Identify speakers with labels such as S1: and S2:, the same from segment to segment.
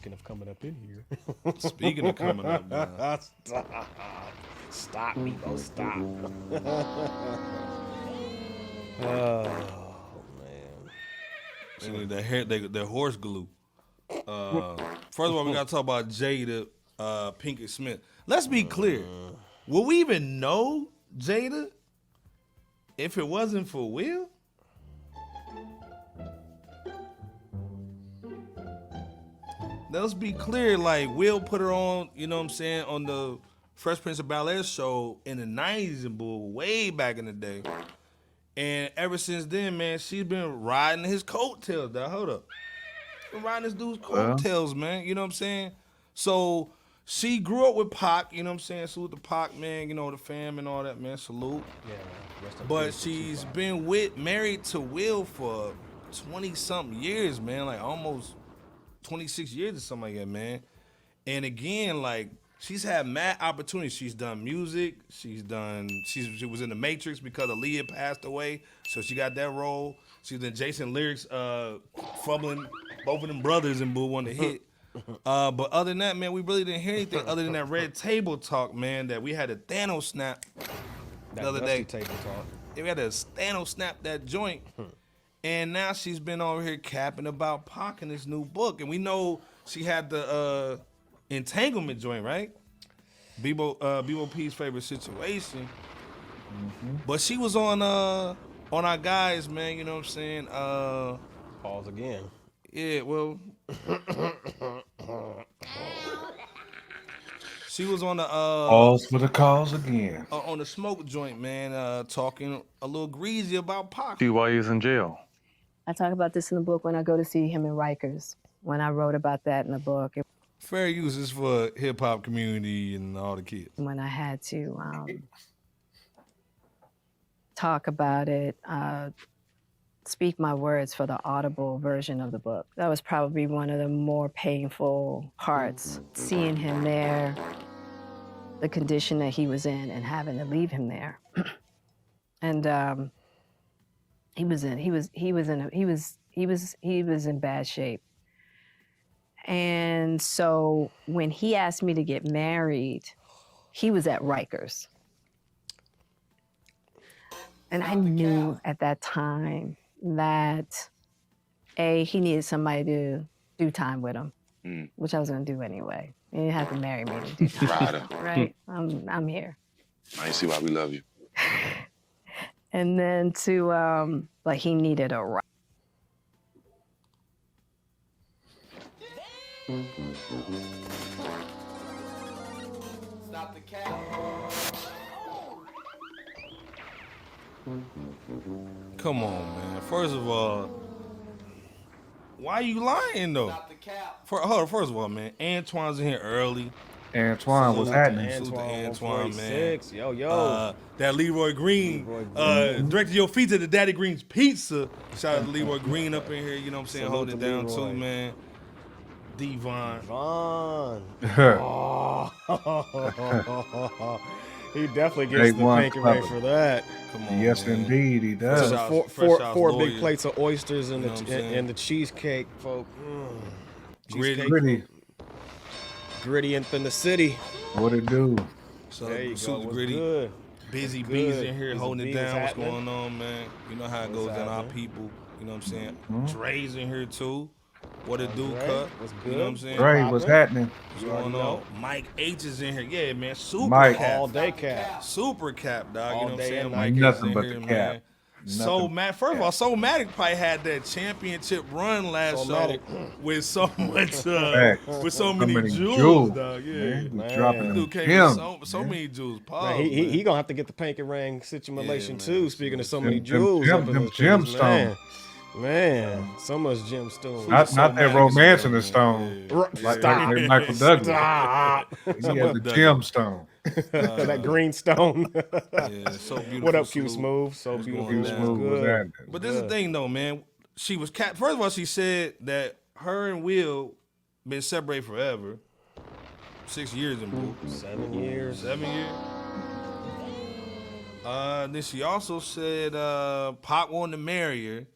S1: Speaking of coming up in here.
S2: Speaking of coming up, man.
S1: Stop, Bebo, stop. Oh, man.
S2: The horse glue. First of all, we got to talk about Jada Pinkett Smith. Let's be clear. Will we even know Jada if it wasn't for Will? Let's be clear. Like, Will put her on, you know what I'm saying, on the Fresh Prince of Bel-Air show in the 90s and bull, way back in the day. And ever since then, man, she's been riding his coattails, dog. Hold up. Been riding this dude's coattails, man. You know what I'm saying? So she grew up with Pac, you know what I'm saying? Salute to Pac, man, you know, the fam and all that, man. Salute.
S1: Yeah, rest in
S2: But
S1: peace to
S2: she's
S1: Tupac.
S2: been married to Will for 20-something years, man. Like almost 26 years or something like that, man. And again, like, she's had mad opportunities. She's done music. She was in The Matrix because Aaliyah passed away, so she got that role. She was in Jason Lyrics, fumbling both of them brothers and boo on the hit. But other than that, man, we really didn't hear anything other than that red table talk, man, that we had a Thanos snap the other day.
S1: Table talk.
S2: We had a Thanos snap that joint. And now she's been over here capping about Pac in this new book. And we know she had the entanglement joint, right? Bebo P's favorite situation. Mm-hmm. But she was on our guys, man, you know what I'm saying?
S1: Pause again.
S2: Yeah, well. She was on the
S3: pause for the cause again.
S2: On the smoke joint, man, talking a little greasy about Pac.
S4: See why he's in jail.
S5: I talk about this in the book when I go to see him in Rikers, when I wrote about that in the book.
S2: Fair use is for hip-hop community and all the kids.
S5: When I had to talk about it, speak my words for the audible version of the book. That was probably one of the more painful parts, seeing him there, the condition that he was in, and having to leave him there. And he was in bad shape. And so when he asked me to get married, he was at Rikers. And I knew at that time that, he needed somebody to do time with him, which I was gonna do anyway. He didn't have to marry me to do time. Right? I'm here.
S6: I see why we love you.
S5: And then but he needed a ride.
S7: Stop the cap.
S2: Come on, man. First of all, why you lying though?
S7: Stop the cap.
S2: First of all, man, Antoine's in here early.
S3: Antoine was happening.
S2: Antoine, man.
S1: Yo.
S2: That Leroy Green, directed your feet to the Daddy Green's Pizza. Shout out to Leroy Green up in here, you know what I'm saying? Hold it down too, man. Devon.
S1: He definitely gets the pinky ring for that.
S2: Come on,
S3: yes,
S2: man.
S3: indeed, he does.
S1: So four big plates of oysters and the cheesecake, folk. Gritty in the city.
S3: What it do?
S2: So
S1: There you
S2: Super
S1: go. What's
S2: Gritty.
S1: good?
S2: Busy
S1: What's
S2: Bees
S1: good?
S2: in here
S1: Busy
S2: holding it
S1: Bees
S2: down. What's
S1: happening?
S2: going on, man? You know how it goes down. Our
S1: happening?
S2: people. You know what I'm saying? Dre's in here too. What it do,
S1: Dre?
S2: cut?
S1: What's
S2: You know what I'm
S1: good?
S2: saying?
S3: Dre, what's happening?
S2: What's going on? Mike H is in here. Yeah, man. Super
S3: Mike.
S2: cap.
S1: All day cap.
S2: Super cap, dog.
S1: All
S2: You know what I'm
S1: day
S2: saying?
S1: and
S2: Mike
S3: Nothing
S2: is in
S3: but
S2: here,
S3: the cap.
S2: man. So
S3: Nothing
S2: mad. First of all, So Matic probably had that championship run last show
S1: Somatic.
S2: with so much,
S3: Facts.
S2: with so
S3: So
S2: many
S3: many
S2: jewels,
S3: jewels,
S2: dog. Yeah,
S3: Man, we
S1: Man.
S3: dropping them
S2: dude came
S3: gems,
S2: with so
S3: man.
S2: many jewels.
S1: Man,
S2: Pause,
S1: he gonna have to get the pinky ring situation
S2: Yeah,
S1: too.
S2: man.
S1: Speaking of so
S3: Them-
S1: many
S3: them
S1: jewels,
S3: gem-
S1: up in
S3: them
S1: those things,
S3: gemstones.
S1: man, so much gemstones.
S3: Not
S2: So
S3: that
S2: Matic
S3: romance
S2: is
S3: in the
S2: in
S3: stone.
S2: there,
S1: Right.
S3: Like
S1: Stop.
S3: Michael Douglas.
S1: Stop.
S3: He had the
S2: Douglas.
S3: gemstone.
S1: That green stone.
S2: Yeah, so beautiful.
S1: What up, Q
S2: salute.
S1: Smooth? So
S2: What's
S1: beautiful.
S2: going
S3: Q
S2: down?
S3: Smooth was
S1: Good.
S3: happening.
S2: But this is the thing, though, man. She was First of all, she said that her and Will been separated forever. 6 years in boo.
S1: 7 years.
S2: 7 years. Then she also said Pac wanted to marry her.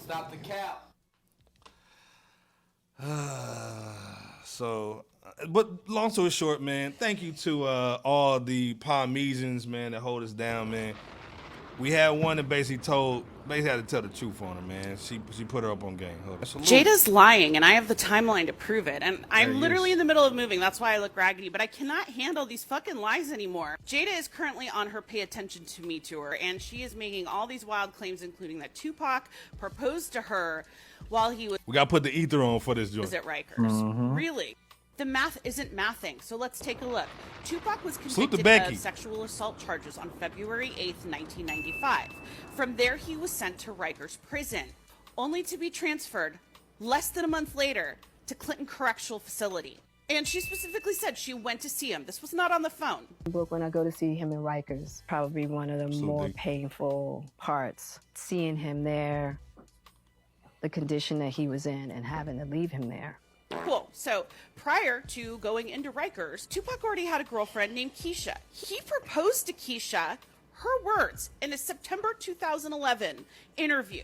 S7: Stop the cap.
S2: But long story short, man, thank you to all the Parmesians, man, that hold us down, man. We had one that basically had to tell the truth on her, man. She put her up on game.
S4: Jada's lying, and I have the timeline to prove it. And I'm literally in the middle of moving. That's why I look raggedy. But I cannot handle these fucking lies anymore. Jada is currently on her Pay Attention to Me tour, and she is making all these wild claims, including that Tupac proposed to her while he was...
S2: We got to put the ether on for this joint.
S4: ...at Rikers. Really? The math isn't mathing, so let's take a look. Tupac was convicted of sexual assault charges on February 8th, 1995. From there, he was sent to Rikers Prison, only to be transferred less than a month later to Clinton Correctional Facility. And she specifically said she went to see him. This was not on the phone.
S5: When I go to see him in Rikers, probably one of the more painful parts. Seeing him there, the condition that he was in, and having to leave him there.
S4: Cool. So prior to going into Rikers, Tupac already had a girlfriend named Keisha. He proposed to Keisha, her words, in a September 2011 interview.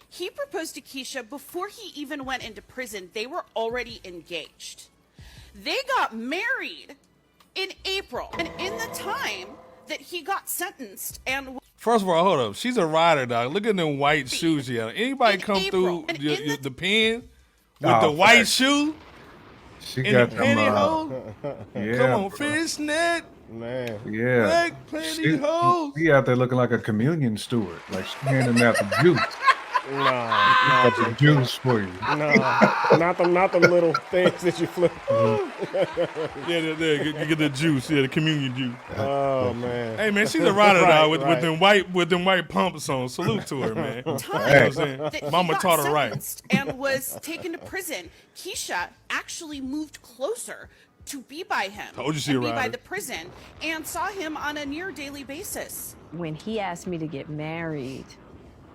S4: He proposed to Keisha before he even went into prison. They were already engaged. They got married in April. And in the time that he got sentenced and...
S2: First of all, hold up. She's a rider, dog. Look at them white shoes she had. Anybody come through the pen? With the white shoe?
S3: She
S2: and
S3: got
S2: the pantyhose?
S3: Yeah.
S2: Come on, fishnet.
S1: Man.
S3: Yeah.
S2: Black pantyhose.
S3: He out there looking like a communion steward. Like she's handing out the juice.
S1: Nah,
S3: the juice for you.
S1: Not the little things that you flip.
S2: Get the juice. Yeah, the communion juice.
S1: Oh man.
S2: Hey man, she's a rider now with them white pumps on. Salute to her, man. You know what I'm saying? Mama taught her right.
S4: And was taken to prison. Keisha actually moved closer to be by him.
S2: Told you she
S4: and
S2: a
S4: be
S2: rider.
S4: by the prison and saw him on a near daily basis.
S5: When he asked me to get married,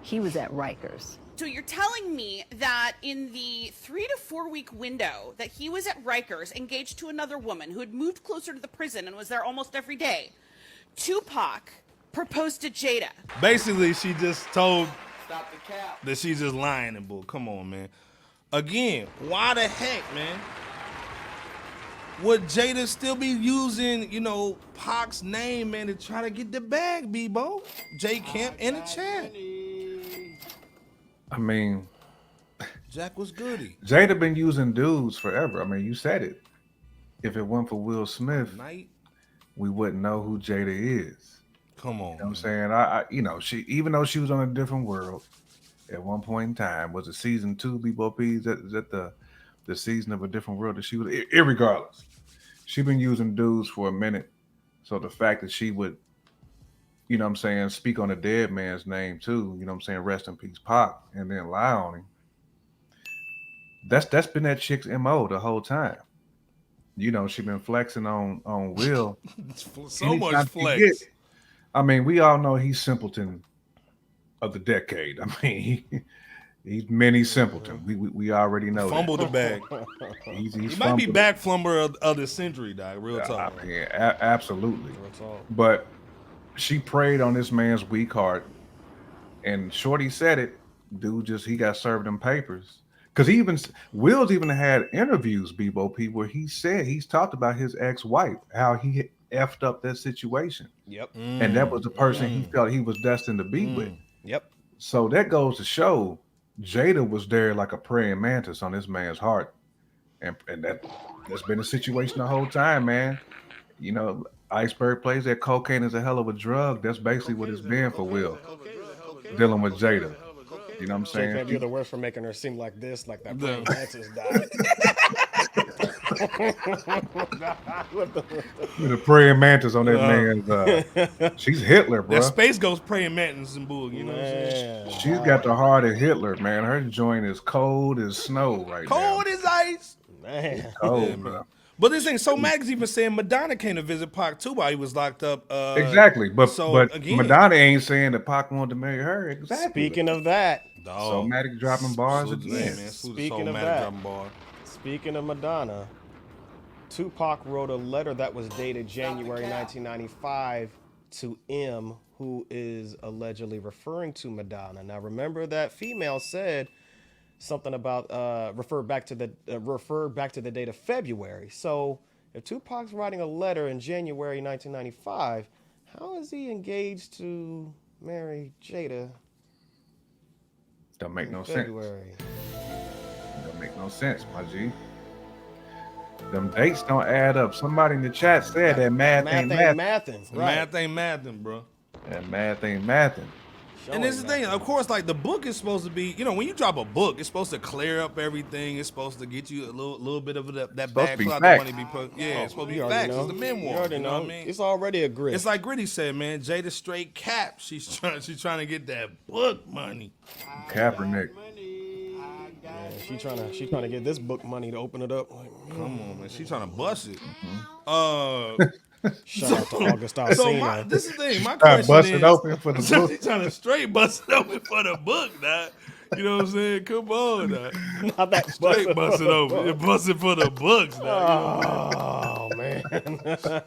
S5: he was at Rikers.
S4: So you're telling me that in the 3 to 4 week window that he was at Rikers, engaged to another woman who had moved closer to the prison and was there almost every day, Tupac proposed to Jada.
S2: Basically, she just told that she's just lying and bull. Come on, man. Again, why the heck, man? Would Jada still be using, Pac's name, man, to try to get the bag, Bebo? J Camp in the chat.
S3: I mean,
S2: Jack was goody.
S3: Jada been using dudes forever. I mean, you said it. If it weren't for Will Smith, we wouldn't know who Jada is.
S2: Come on.
S3: You know what I'm saying? She, even though she was on a different world at one point in time, was it season 2, Bebo? Is that the season of a different world that she was? Irregardless, she been using dudes for a minute. So the fact that she would, speak on a dead man's name too, rest in peace, Pac, and then lie on him. That's been that chick's MO the whole time. She been flexing on Will.
S2: So much flex.
S3: We all know he's simpleton of the decade. He's mini simpleton. We already know.
S2: Fumbled the bag. He might be back flumber of the century, dog. Real talk.
S3: Absolutely. But she preyed on this man's weak heart, and Shorty said it. Dude, he got served them papers. Because Will's even had interviews, Bebo P, where he's talked about his ex-wife, how he effed up that situation.
S1: Yep.
S3: And that was the person he felt he was destined to be with.
S1: Yep. So
S3: that goes to show Jada was there like a praying mantis on this man's heart. And that's been a situation the whole time, man. Iceberg plays that cocaine is a hell of a drug. That's basically what it's been for Will, dealing with Jada. You know what I'm saying?
S1: Can't be the worst for making her seem like this, like that praying mantis died.
S3: The praying mantis on that man's. She's Hitler, bro.
S2: That Space Ghost praying mantis and bull. You know what I'm saying?
S3: She's got the heart of Hitler, man. Her joint is cold as snow right now.
S2: Cold as ice.
S1: Man.
S3: Cold, bro.
S2: But this ain't so. Mag's even saying Madonna came to visit Pac too while he was locked up.
S3: Exactly, but
S2: again,
S3: Madonna ain't saying that Pac wanted to marry her. Exactly.
S1: Speaking of that,
S3: Somatic dropping bars again.
S1: Speaking of that, speaking of Madonna, Tupac wrote a letter that was dated January 1995 to M, who is allegedly referring to Madonna. Now remember that female said something about refer back to the date of February. So if Tupac's writing a letter in January 1995, how is he engaged to marry Jada?
S3: Don't make no
S1: February.
S3: sense. Don't make no sense, my G. Them dates don't add up. Somebody in the chat said that math ain't mathing.
S1: Mathing.
S2: The
S1: Right.
S2: math ain't mathing, bro.
S3: That math ain't mathing.
S2: And this is the thing, of course, like the book is supposed to be, you know, when you drop a book, it's supposed to clear up everything. It's supposed to get you a little bit of that
S3: supposed
S2: bag
S3: to be
S2: full of
S3: facts.
S2: money. Yeah, it's supposed to
S1: You
S2: be
S1: already
S2: facts.
S1: know.
S2: It's the memoir.
S1: You already
S2: You know
S1: know.
S2: what I mean?
S1: It's already a grit.
S2: It's like Gritty said, man. Jada straight cap. She's trying to get that book money.
S3: Kaepernick.
S1: She trying to get this book money to open it up. Like,
S2: Come on, man. She's trying to bust it.
S1: shout out to August Alsina.
S2: This is the thing. My
S3: Trying to
S2: question
S3: bust
S2: is,
S3: it open for the book.
S2: she's trying to straight bust it open for the book, dog. You know what I'm saying? Come on, dog.
S1: Not that
S2: Straight bust it open. Bust it for the books, dog.
S1: Oh man.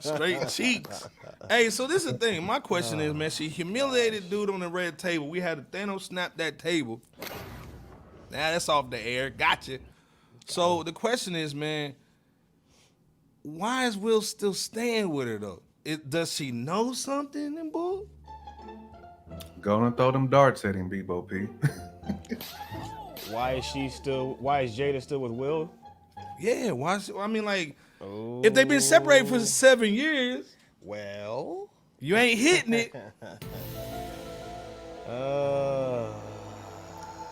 S2: Straight cheeks. Hey, so this is the thing. My question is, man, she humiliated dude on the red table. We had a Thanos snap that table. Now that's off the air. Gotcha. So the question is, man, why is Will still staying with her though? Does she know something in bull?
S3: Go and throw them darts at him, Bebo P.
S1: Why is Jada still with Will?
S2: Yeah, why? I mean, like, if they've been separated for 7 years,
S1: Well,
S2: you ain't hitting it.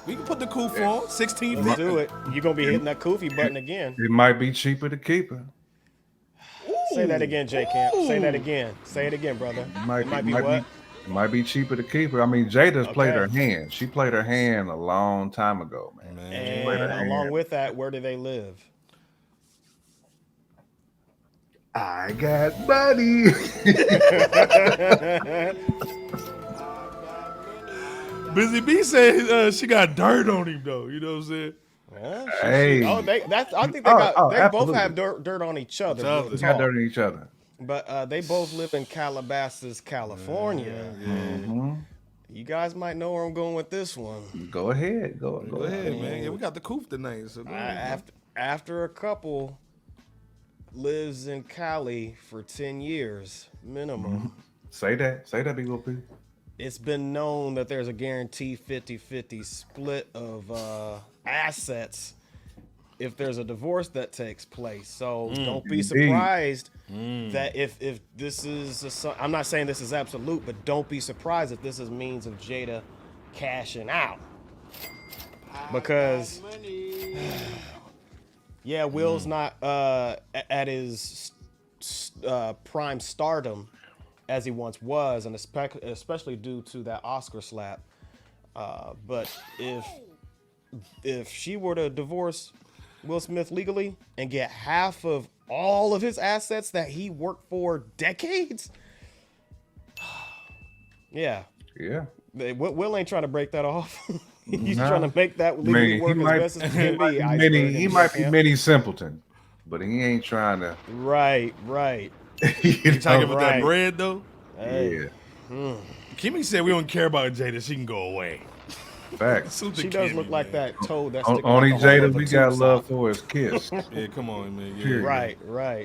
S2: We can put the Koof on 16
S1: let's do it. You're gonna be hitting that Kofi button again.
S3: It might be cheaper to keep her.
S1: Say that again, J Camp. Say that again. Say it again, brother. It might be what?
S3: It might be cheaper to keep her. I mean, Jada's played
S1: Okay.
S3: her hand. She played her hand a long time ago, man.
S1: And
S3: played her
S1: along
S3: hand.
S1: with that, where do they live?
S3: I got money.
S2: Busy B said she got dirt on him though. You know what I'm saying?
S1: Yeah,
S3: Hey.
S1: I think they both
S3: absolutely.
S1: have dirt on each other. real
S2: They
S3: They
S1: talk.
S3: got dirt on each other.
S1: But they both live in Calabasas, California. You guys might know where I'm going with this one.
S3: Go ahead. Go
S2: Go ahead, man. Yeah, we got the Koof tonight. So go ahead.
S1: After a couple lives in Cali for 10 years minimum,
S3: Say that, Bebo P.
S1: it's been known that there's a guaranteed 50-50 split of assets if there's a divorce that takes place. So don't be surprised that if this is I'm not saying this is absolute, but don't be surprised if this is means of Jada cashing out. Because yeah, Will's not at his prime stardom as he once was, and especially due to that Oscar slap. But if she were to divorce Will Smith legally and get half of all of his assets that he worked for decades, yeah, Will ain't trying to break that off. He's trying to make that legally work as best as it can be.
S3: He might be mini simpleton, but he ain't trying to.
S1: Right.
S2: You trying to give her that bread though?
S3: Yeah,
S2: Kimmy said we don't care about Jada. She can go away.
S3: facts.
S2: Salute to
S1: She does
S2: Kimmy,
S1: look like
S2: man.
S1: that toad that's
S3: Only Jada we got love for is Kiss.
S2: Yeah, come on, man. Yeah.
S3: Period.
S1: Right.